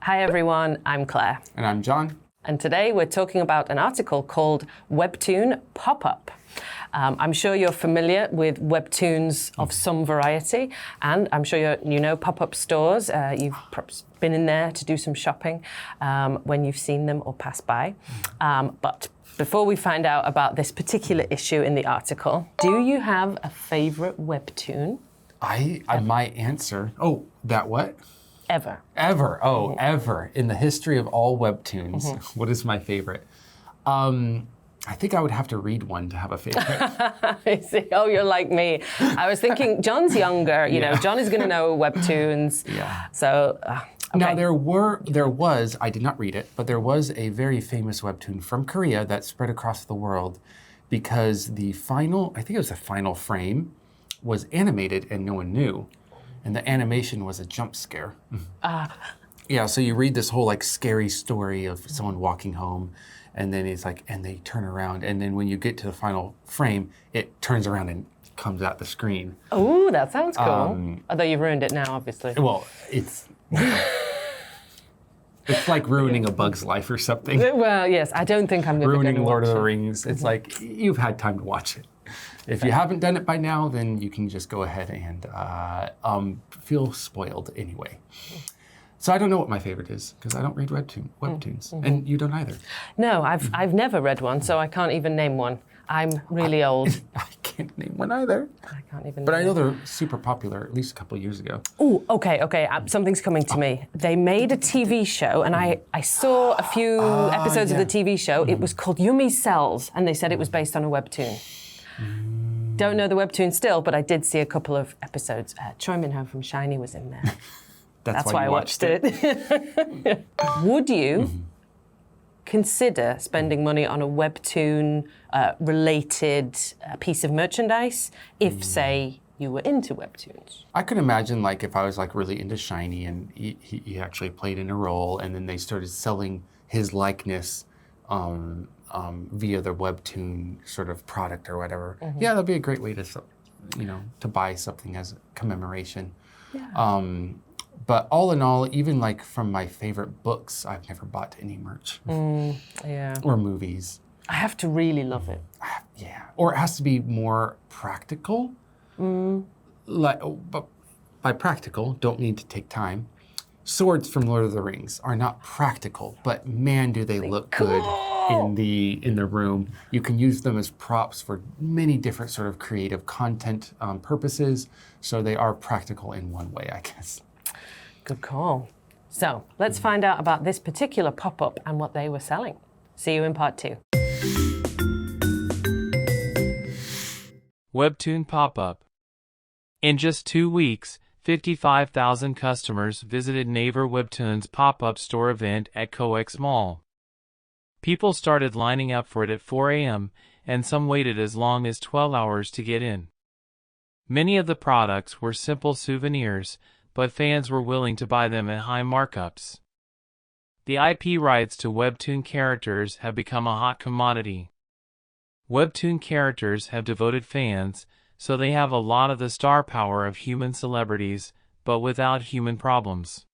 Hi everyone, I'm Claire. And I'm John. And today we're talking about an article called Webtoon Popup. I'm sure you're familiar with webtoons of some variety, and I'm sure you know pop-up stores. You've perhaps been in there to do some shopping when you've seen them or passed by. But before we find out about this particular issue in the article, do you have a favorite webtoon? I might answer. Oh, that what? Ever. Ever. Oh, ever. In the history of all webtoons, what is my favorite? I think I would have to read one to have a favorite. I see. Oh, you're like me. I was thinking, John's younger. You know, John is going to know webtoons. Yeah. So, okay. Now there was, I did not read it, but there was a very famous webtoon from Korea that spread across the world because the final, I think it was the final frame, was animated and no one knew. And the animation was a jump scare. Yeah, so you read this whole like scary story of someone walking home, and then it's like, and they turn around, and then when you get to the final frame, it turns around and comes out the screen. Oh, that sounds cool. Although you've ruined it now, obviously. Well, it's like ruining A Bug's Life or something. Well, yes, I don't think I'm going to ruining Lord of the Rings. It's like you've had time to watch it. If you haven't done it by now, then you can just go ahead and feel spoiled anyway. So I don't know what my favorite is because I don't read webtoons, and you don't either. No, I've never read one, so I can't even name one. I'm really old. I can't name one either. I can't even. But I know they're super popular, at least a couple of years ago. Oh, okay. Something's coming to me. They made a TV show, and I saw a few episodes of the TV show. It was called Yummy Cells, and they said it was based on a webtoon. Don't know the webtoon still, but I did see a couple of episodes. Choi Min-ho from SHINee was in there. That's why I watched it. Would you consider spending money on a webtoon related piece of merchandise if, say, you were into webtoons? I could imagine like if I was like really into SHINee and he actually played in a role and then they started selling his likeness via their webtoon sort of product or whatever. Yeah, that'd be a great way to, to buy something as a commemoration. Yeah. But all in all, even like from my favorite books, I've never bought any merch. Or movies. I have to really love it. Yeah. Or it has to be more practical. But by practical, don't need to take time. Swords from Lord of the Rings are not practical, but man, do they look good in the room. You can use them as props for many different sort of creative content purposes. So they are practical in one way, I guess. Good call. So let's find out about this particular pop-up and what they were selling. See you in part 2. Webtoon Pop-Up. In just 2 weeks, 55,000 customers visited Naver Webtoon's pop-up store event at COEX Mall. People started lining up for it at 4 a.m., and some waited as long as 12 hours to get in. Many of the products were simple souvenirs, but fans were willing to buy them at high markups. The IP rights to Webtoon characters have become a hot commodity. Webtoon characters have devoted fans, so they have a lot of the star power of human celebrities, but without human problems.